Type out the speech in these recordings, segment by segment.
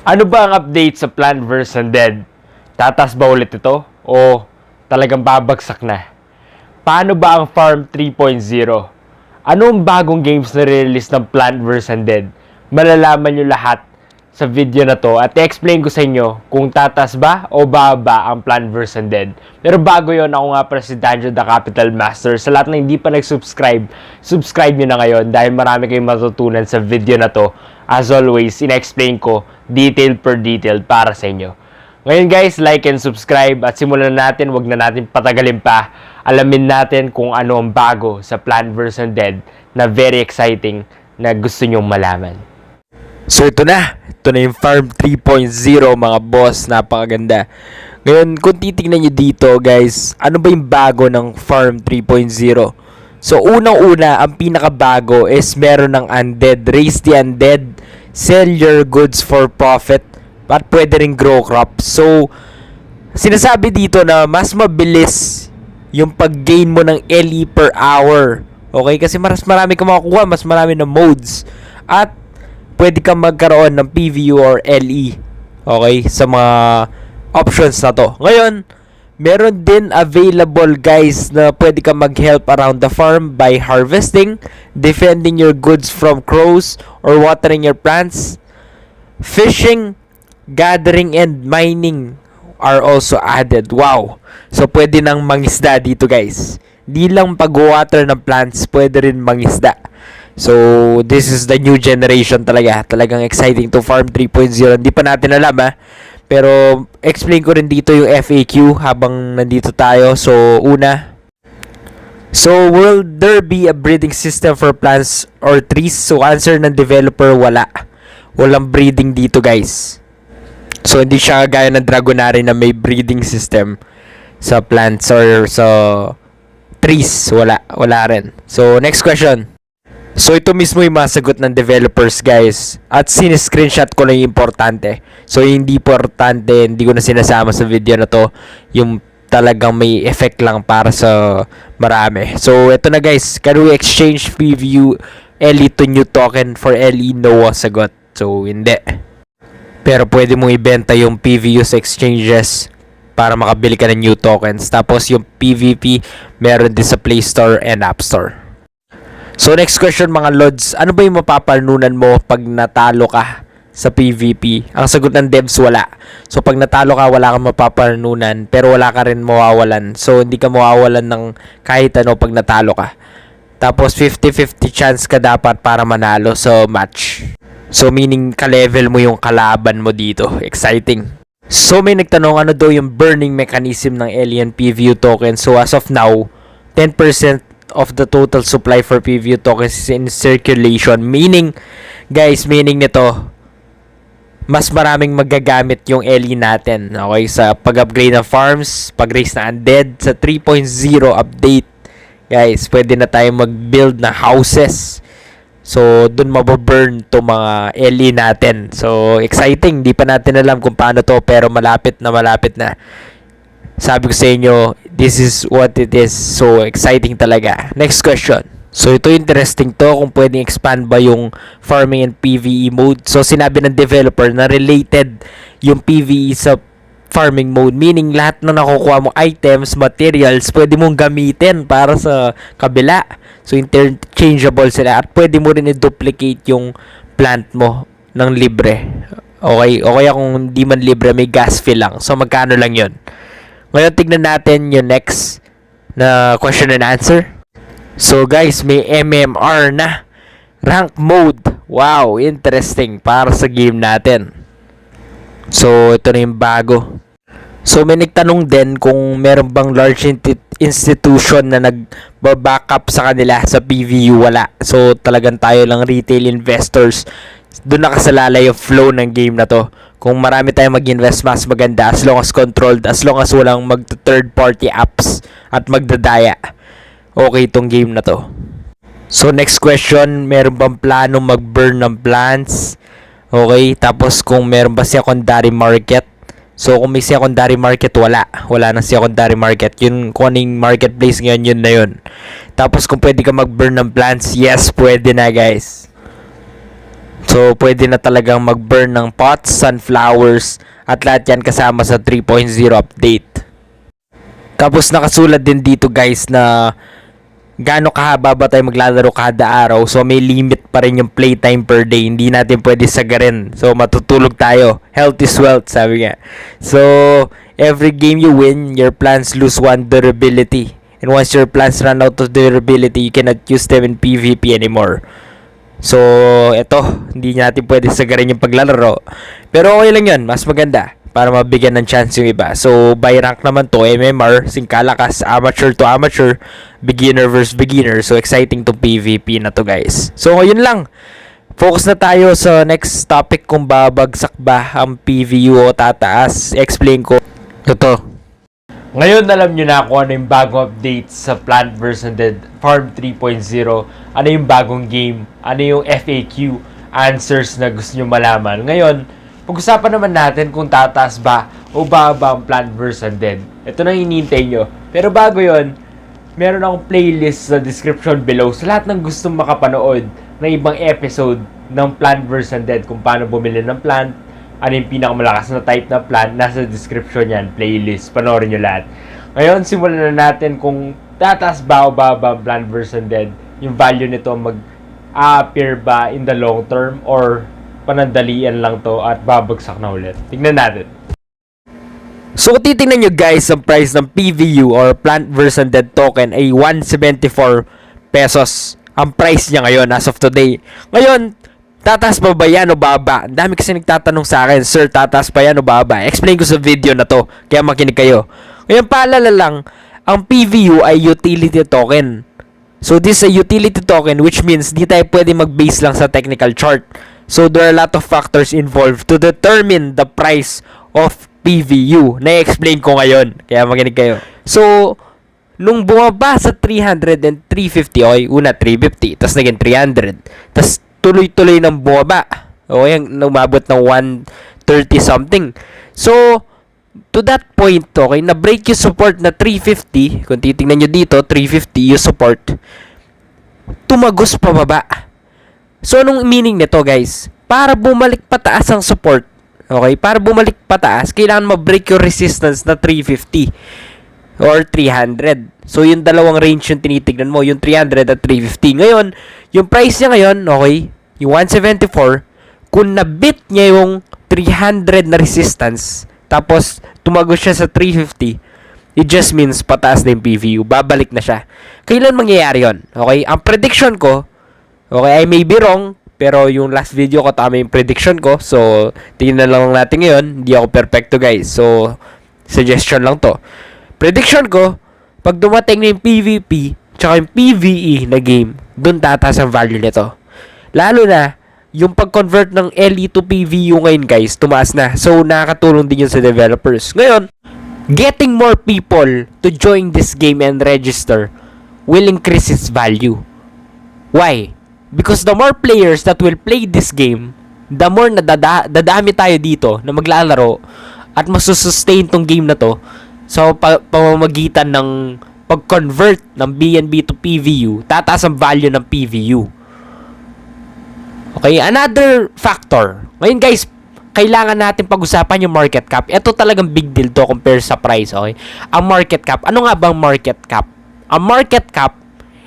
Ano ba ang update sa Plant vs. Undead? Tatas ba ulit ito? O talagang babagsak na? Paano ba ang Farm 3.0? Ano ang bagong games na release ng Plant vs. Undead? Malalaman nyo lahat sa video na to at i-explain ko sa inyo kung tatas ba o baba ang Plant vs. Undead. Pero bago yon, ako nga pala si Danjo the Capital Master. Sa lahat na hindi pa nag-subscribe, subscribe nyo na ngayon dahil marami kayong matutunan sa video na to. As always, in-explain ko detail per detail para sa inyo. Ngayon guys, like and subscribe at simulan natin, wag na natin patagalin pa. Alamin natin kung ano ang bago sa Plant vs. Undead na very exciting na gusto nyong malaman. So ito na yung Farm 3.0 mga boss, napakaganda. Ngayon kung titingnan nyo dito guys, ano ba yung bago ng Farm 3.0? So unang-una, ang pinakabago is meron ng Undead, Raise the Undead, Sell your goods for profit, at pwede rin grow crops. So sinasabi dito na mas mabilis yung pag-gain mo ng LE per hour. Okay? Kasi mas marami kang makukuha, mas marami na modes. At pwede kang magkaroon ng PVU or LE. Okay? Sa mga options na to. Ngayon, meron din available guys na pwede kang mag-help around the farm by harvesting, defending your goods from crows, or watering your plants. Fishing, gathering, and mining are also added. Wow! So, pwede nang mangisda dito guys. Di lang pag-water ng plants, pwede rin mangisda. So, this is the new generation talaga. Talagang exciting to Farm 3.0. Hindi pa natin alam pero explain ko rin dito yung FAQ habang nandito tayo. So, una. So, will there be a breeding system for plants or trees? So, answer ng developer, wala. Walang breeding dito guys. So, hindi siya gaya ng Dragonary na may breeding system sa plants or sa trees. Wala rin. So, next question. So, ito mismo yung masagot ng developers, guys. At siniscreenshot ko lang yung importante. So, yung hindi importante, hindi ko na sinasama sa video na to. Yung talagang may effect lang para sa marami. So, ito na guys. Can we exchange preview LE to new token for LE? No, sagot. So, hindi. Pero pwede mong ibenta yung PVU sa exchanges para makabili ka ng new tokens. Tapos, yung PVP, meron din sa Play Store and App Store. So next question mga lods, ano ba yung mapapanunan mo pag natalo ka sa PVP? Ang sagot ng devs, wala. So pag natalo ka, wala kang mapapanunan, pero wala ka rin mawawalan. So hindi ka mawawalan ng kahit ano pag natalo ka. Tapos 50-50 chance ka dapat para manalo sa match. So meaning ka-level mo yung kalaban mo dito. Exciting. So may nagtanong ano daw yung burning mechanism ng alien PVU token. So as of now, 10% of the total supply for PVU tokens is in circulation. Meaning nito, mas maraming magagamit yung LE natin. Okay, sa pag-upgrade ng farms, pag-raise na undead, sa 3.0 update. Guys, pwede na tayo mag-build na houses. So, dun mababurn to mga LE natin. So, exciting. Di pa natin alam kung paano to, pero malapit na. Sabi ko sa inyo, this is what it is. So, exciting talaga. Next question. So, ito interesting to. Kung pwedeng expand ba yung farming and PvE mode. So, sinabi ng developer na related yung PvE sa farming mode. Meaning, lahat na nakukuha mong items, materials, pwede mong gamitin para sa kabila. So, interchangeable sila. At pwede mo rin i-duplicate yung plant mo ng libre. Okay? O kaya kung di man libre, may gas fee lang. So, magkano lang yun? Ngayon, tignan natin yung next na question and answer. So, guys, may MMR na. Rank mode. Wow, interesting. Para sa game natin. So, ito na yung bago. So, may nagtanong din kung meron bang large institution na nag-backup sa kanila sa PVU. Wala. So, talagang tayo lang retail investors. Doon nakasalala yung flow ng game na to. Kung marami tayong mag-invest, mas maganda as long as controlled, as long as walang mag-third party apps at magdadaya. Okay itong game na to. So next question, meron bang plano mag-burn ng plants? Okay, tapos kung meron ba secondary market? So kung may secondary market, wala nang secondary market. Yun, kung anong marketplace ngayon, yun na yun. Tapos kung pwede ka mag-burn ng plants, yes, pwede na guys. So So, pwede na talagang mag-burn ng pots, sunflowers, at lahat yan kasama sa 3.0 update. Tapos nakasulat din dito guys na gaano kahaba ba tayo maglalaro kada araw. So may limit pa rin yung playtime per day. Hindi natin pwede sagarin. So matutulog tayo. Health is wealth, sabi nga. So every game you win, your plans lose 1 durability. And once your plans run out of durability, you cannot use them in PvP anymore. So eto, hindi natin pwede sagarin yung paglalaro. Pero okay lang yun, mas maganda para mabigyan ng chance yung iba. So, by rank naman to, MMR, singkalakas, amateur to amateur, beginner versus beginner. So, exciting to PvP na to, guys. So, yun lang. Focus na tayo sa next topic kung babagsak ba ang PVU o tataas. Explain ko. Ito. Ngayon alam nyo na kung ano yung bagong update sa Plant vs. Undead Farm 3.0. Ano yung bagong game, ano yung FAQ, answers na gusto nyo malaman. Ngayon, pag-usapan naman natin kung tataas ba o bababa ang Plant vs. Undead. Ito na hinihintay nyo. Pero bago yon, meron akong playlist sa description below sa lahat ng gustong makapanood ng ibang episode ng Plant vs. Undead. Kung paano bumili ng plant, ano yung pinakamalakas na type na plant, nasa description yan, playlist. Panoorin nyo lahat. Ngayon, simulan na natin kung tataas ba o bababa ang Plant vs. Undead. Yung value nito mag-appear ba in the long term or panandalian lang to at babagsak na ulit. Tignan natin. So, kung titingnan nyo guys, ang price ng PVU or Plant vs. Undead token ay 174 pesos. Ang price niya ngayon as of today. Ngayon, tataas pa ba yan o baba? Ang dami kasi nagtatanong sa akin, Sir, tataas pa yan o baba? Explain ko sa video na to, kaya makinig kayo. Ngayon, paalala lang, ang PVU ay utility token. So, this is a utility token which means di tayo pwede mag-base lang sa technical chart. So, there are a lot of factors involved to determine the price of PVU. Na-explain ko ngayon. Kaya makinig kayo. So, nung bumaba sa 300 and 350, okay, una 350, tapos naging 300, tapos tuloy-tuloy nang bumaba. Okay, umabot ng 130 something. So, to that point, okay, na-break yung support na 350. Kung titingnan nyo dito, 350 yung support. Tumagos pababa. So, anong meaning nito, guys? Para bumalik pataas ang support, okay? Para bumalik pataas, kailangan ma-break yung resistance na 350 or 300. So, yung dalawang range yung tinitignan mo, yung 300 at 350. Ngayon, yung price niya ngayon, okay, yung 174, kung nabit niya yung 300 na resistance, tapos tumagos siya sa 350, it just means pataas na yung PVU. Babalik na siya. Kailan mangyayari yun? Okay? Ang prediction ko, okay, I may be wrong, pero yung last video ko, tama yung prediction ko. So, tingnan lang natin ngayon. Hindi ako perfecto, guys. So, suggestion lang to. Prediction ko, pag dumating na yung PvP, tsaka yung PvE na game, dun tataas ang value nito. Lalo na, yung pag-convert ng LE to PVU ngayon, guys, tumaas na. So, nakakatulong din yun sa developers. Ngayon, getting more people to join this game and register will increase its value. Why? Because the more players that will play this game, the more na dadami tayo dito na maglalaro at masusustain tong game na to sa pamamagitan ng pag-convert ng BNB to PVU, tataas ang value ng PVU. Okay, another factor. Ngayon guys, kailangan natin pag-usapan yung market cap. Ito talagang big deal to compare sa price, okay? Ang market cap, ano nga bang market cap? Ang market cap,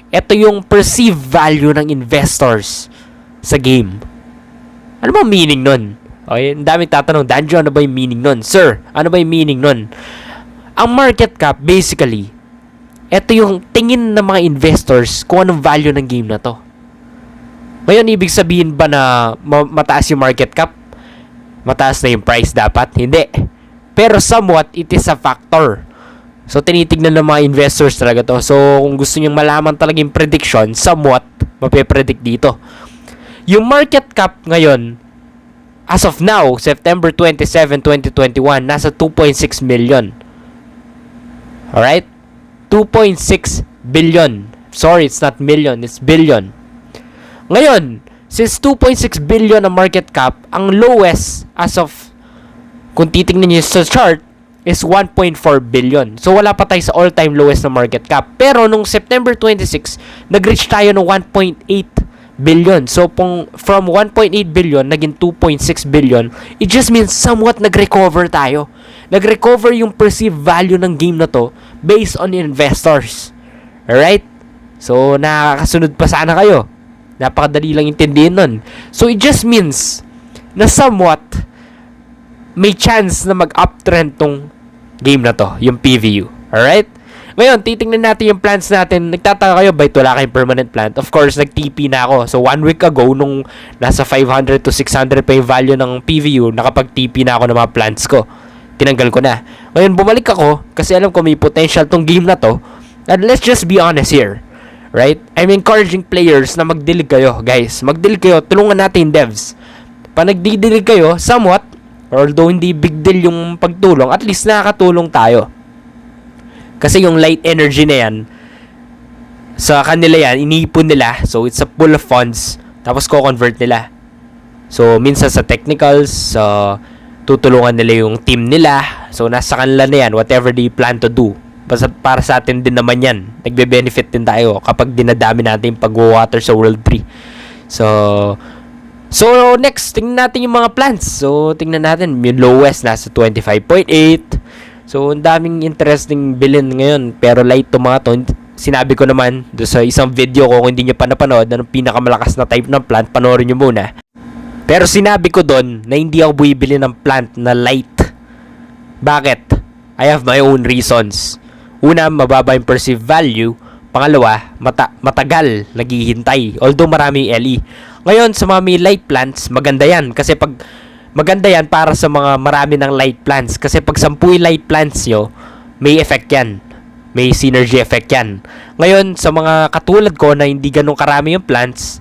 ito yung perceived value ng investors sa game. Ano ba meaning nun? Okay, ang daming tatanong, Danjo, ano ba yung meaning nun? Sir, ano ba yung meaning nun? Ang market cap, basically, ito yung tingin ng mga investors kung anong value ng game na to. Ngayon, ibig sabihin ba na mataas yung market cap? Mataas na yung price dapat? Hindi. Pero somewhat, it is a factor. So, tinitignan ng mga investors talaga to. So, kung gusto nyo malaman talaga yung prediction, somewhat, mapipredict dito. Yung market cap ngayon, as of now, September 27, 2021, nasa 2.6 million. Alright? 2.6 billion. Sorry, it's not million, it's billion. Ngayon, since 2.6 billion ang market cap, ang lowest as of, kung titignan nyo sa chart, is 1.4 billion. So, wala pa tayo sa all-time lowest na market cap. Pero, nung September 26, nag-reach tayo ng 1.8 billion. So, from 1.8 billion, naging 2.6 billion, it just means somewhat nag-recover tayo. Nag-recover yung perceived value ng game na to based on investors. Alright? So, nakakasunod pa sana kayo. Napakadali lang intindihin nun. So, it just means na somewhat may chance na mag-uptrend tong game na to, yung PVU. Alright? Ngayon, titingnan natin yung plans natin. Nagtataka kayo, ba't wala kayong permanent plant? Of course, nag-TP na ako. So, 1 week ago, nung nasa 500 to 600 pa yung value ng PVU, nakapag-TP na ako ng mga plants ko. Tinanggal ko na. Ngayon, bumalik ako kasi alam ko may potential tong game na to. And let's just be honest here. Right? I'm encouraging players na mag-dilig kayo, guys. Mag-dilig kayo. Tulungan natin devs. Pag nagdidilig kayo, somewhat, although hindi big deal yung pagtulong, at least nakakatulong tayo. Kasi yung light energy na yan, sa kanila yan, iniipon nila. So, it's a pool of funds. Tapos, ko-convert nila. So, minsan sa technicals, tutulungan nila yung team nila. So, nasa kanila na yan, whatever they plan to do. Basta para sa atin din naman yan. Nagbe-benefit din tayo kapag dinadami natin yung pag-water sa World 3. So, next, tingnan natin yung mga plans. So, tingnan natin, yung lowest nasa 25.8. So, ang daming interesting bilhin ngayon. Pero light to mga to. Sinabi ko naman doon sa isang video ko, kung hindi nyo pa napanood, anong pinakamalakas na type ng plant, panoorin nyo muna. Pero sinabi ko doon na hindi ako bumibili ng plant na light. Bakit? I have my own reasons. Una, mababa yung perceived value. Pangalawa, matagal naghihintay. Although marami LE. Ngayon, sa mga may light plants, maganda yan. Kasi pag maganda yan para sa mga marami ng light plants. Kasi pag 10 light plants nyo, may effect yan. May synergy effect yan. Ngayon, sa mga katulad ko na hindi ganun karami yung plants,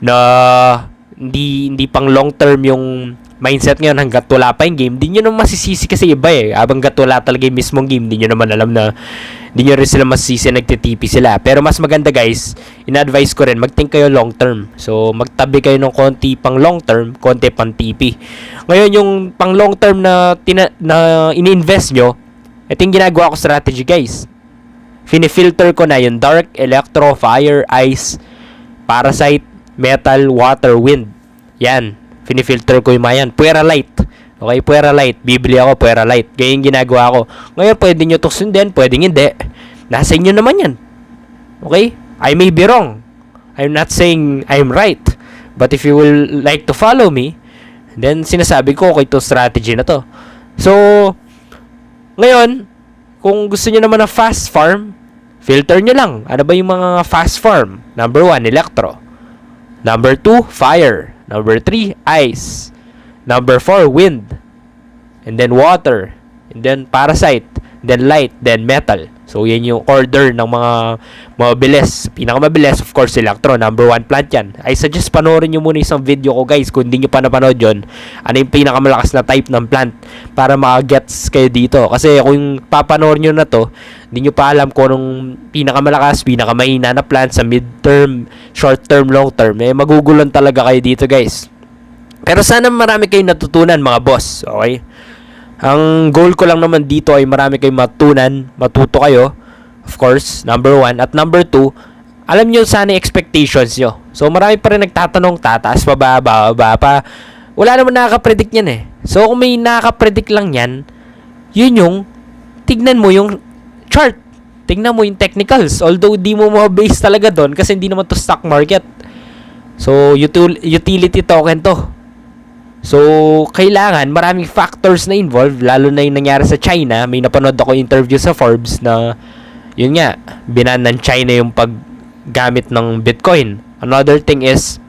na hindi pang long term yung mindset ngayon hanggat wala pa yung game, di nyo naman masisisi kasi iba eh. Hanggat wala talaga yung mismong game, di nyo naman alam na di nyo rin sila masisisi, nagtitipi sila. Pero mas maganda guys, in-advise ko rin, mag-think kayo long term. So, magtabi kayo ng konti pang long term, konti pang TP. Ngayon, yung pang long term na ini-invest nyo, ito yung ginagawa ko strategy guys. Fini-filter ko na yung dark, electro, fire, ice, parasite, metal, water, wind. Yan. Fini-filter ko yung mga yan. Puwera light. Okay, puwera light. Bibili ako, puwera light. Ganyan yung ginagawa ko. Ngayon, pwede nyo ito sundin, pwede hindi. Nasa inyo naman yan. Okay? I may be wrong. I'm not saying I'm right. But if you will like to follow me, then sinasabi ko, okay, itong strategy na to. So, ngayon, kung gusto nyo naman ng fast farm, filter nyo lang. Ano ba yung mga fast farm? Number 1, electro. Number 2, fire. Number 3, ice. Number 4, wind. And then water. And then parasite. Then light. Then metal. So, yan yung order ng mga mabilis. Pinakamabilis, of course, electro. Number 1 plant yan. I suggest panoorin nyo muna isang video ko, guys. Kung hindi nyo pa napanood yun, ano yung pinakamalakas na type ng plant para maka-gets kayo dito. Kasi kung papanoorin nyo na to, hindi nyo pa alam kung anong pinakamalakas, pinakamahina na plant sa mid-term, short-term, long-term. Magugulan talaga kayo dito, guys. Pero sana marami kayong natutunan, mga boss. Okay? Ang goal ko lang naman dito ay marami kayong matuto kayo. Of course, number 1. At number 2, alam nyo sana expectations nyo. So, marami pa rin nagtatanong, tataas pa ba, baba pa. Wala naman nakaka-predict yan eh. So, kung may nakaka-predict lang yan, yun yung, tignan mo yung chart. Tignan mo yung technicals. Although, di mo ma-base talaga doon kasi hindi naman to stock market. So, utility token to. So, kailangan maraming factors na involved, lalo na yung nangyari sa China. May napanood ako interview sa Forbes na, yun nga, binan ng China yung paggamit ng Bitcoin. Another thing is,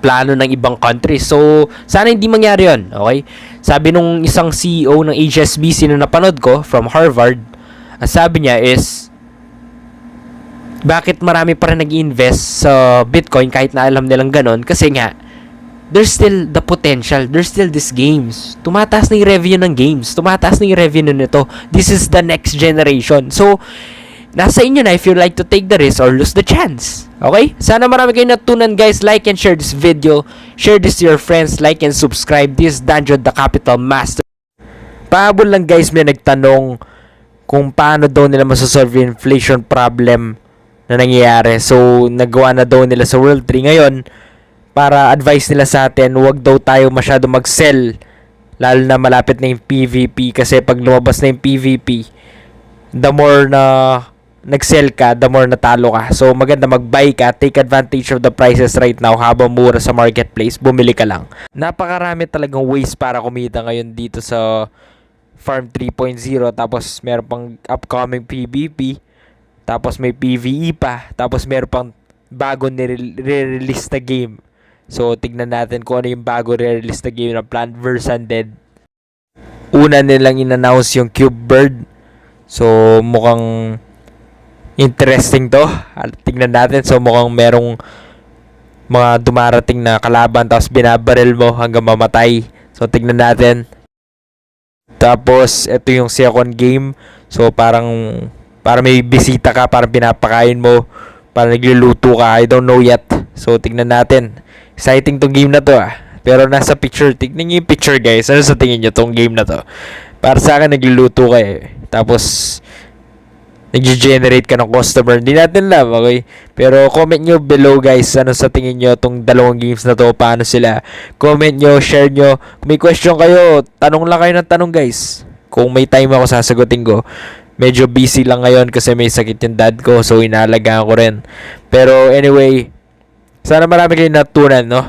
plano ng ibang countries. So, sana hindi mangyari yun, okay? Sabi nung isang CEO ng HSBC na napanood ko, from Harvard, ang sabi niya is, bakit marami pa rin nag-invest sa Bitcoin kahit na alam nilang ganon? Kasi nga, there's still the potential. There's still these games. Tumataas na yung revenue ng games. Tumataas na yung revenue nito. This is the next generation. So, nasa inyo na if you like to take the risk or lose the chance. Okay? Sana marami kayo natutunan, guys. Like and share this video. Share this to your friends. Like and subscribe. This is Danjo the Capital Master. Pahabol lang, guys, may nagtanong kung paano daw nila masasolve yung inflation problem na nangyayari. So, nagawa na daw nila sa World 3 ngayon. Para advice nila sa atin, huwag daw tayo masyado mag-sell. Lalo na malapit na yung PVP. Kasi pag lumabas na yung PVP, the more na nag-sell ka, the more natalo ka. So, maganda mag-buy ka. Take advantage of the prices right now habang mura sa marketplace. Bumili ka lang. Napakarami talagang ways para kumita ngayon dito sa Farm 3.0. Tapos, meron pang upcoming PVP. Tapos, may PVE pa. Tapos, meron pang bago nire-release na game. So, tignan natin kung ano yung bago re-release na game na Plant vs. Undead. Una nilang in-announce yung Cube Bird. So, mukhang interesting to. Tignan natin. So, mukhang merong mga dumarating na kalaban tapos binabaril mo hanggang mamatay. So, tignan natin. Tapos, ito yung second game. So, parang may bisita ka, parang pinapakain mo, parang nagluluto ka. I don't know yet. So, tignan natin. Exciting tong game na to Pero nasa picture, tignan nyo yung picture guys. Ano sa tingin nyo tong game na to? Para sa akin, nagluluto ka Tapos, nag-generate ka ng customer. Hindi natin alam, okay? Pero comment nyo below guys, ano sa tingin nyo tong dalawang games na to, paano sila. Comment nyo, share nyo. Kung may question kayo, tanong lang kayo ng tanong guys. Kung may time ako, sasagutin ko. Medyo busy lang ngayon kasi may sakit yung dad ko, so inaalagaan ko rin. Pero anyway, sana marami kayong natutunan, no?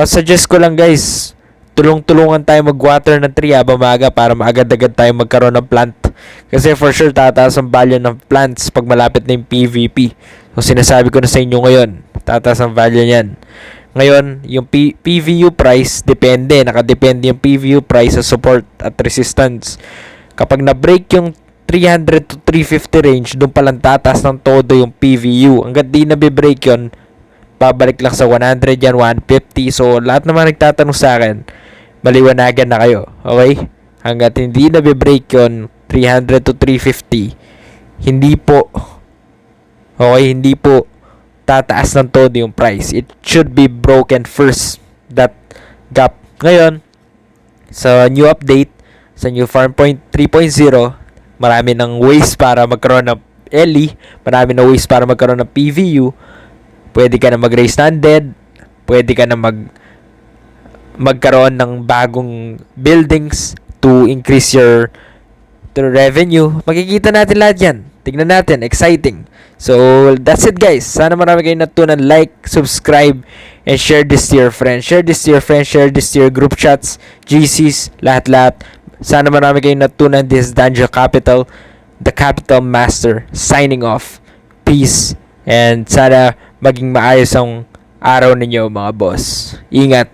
Suggest ko lang guys, tulong-tulungan tayo mag-water ng tree habang maaga para maagad-agad tayo magkaroon ng plant. Kasi for sure, tataas ang value ng plants pag malapit na yung PVP. So sinasabi ko na sa inyo ngayon, tataas ang value niyan. Ngayon, yung PVU price, depende. Nakadepende yung PVU price sa support at resistance. Kapag na-break yung 300 to 350 range, doon palang tataas ng todo yung PVU. Hanggat di na-break yun, babalik lang sa 100 yan, 150. So, lahat naman nagtatanong sa akin, maliwanagan na kayo. Okay? Hanggat hindi na-break yun, 300 to 350, hindi po tataas ng todo yung price. It should be broken first, that gap. Ngayon, sa new update, sa new Farm 3.0, marami ng ways para magkaroon ng LE, marami ng ways para magkaroon ng PVU. Pwede ka na mag-raise ng undead, pwede ka na magkaroon ng bagong buildings to increase your revenue. Makikita natin lahat yan. Tignan natin, exciting. So, that's it guys. Sana marami kayong natutunan. Like, subscribe, and share this to your friends. Share this to your friends, share this to your group chats, GCs, lahat-lahat. Sana marami kayong natutunan. This is Danjo Capital, the Capital Master, signing off. Peace. And sana maging maayos ang araw ninyo mga boss. Ingat.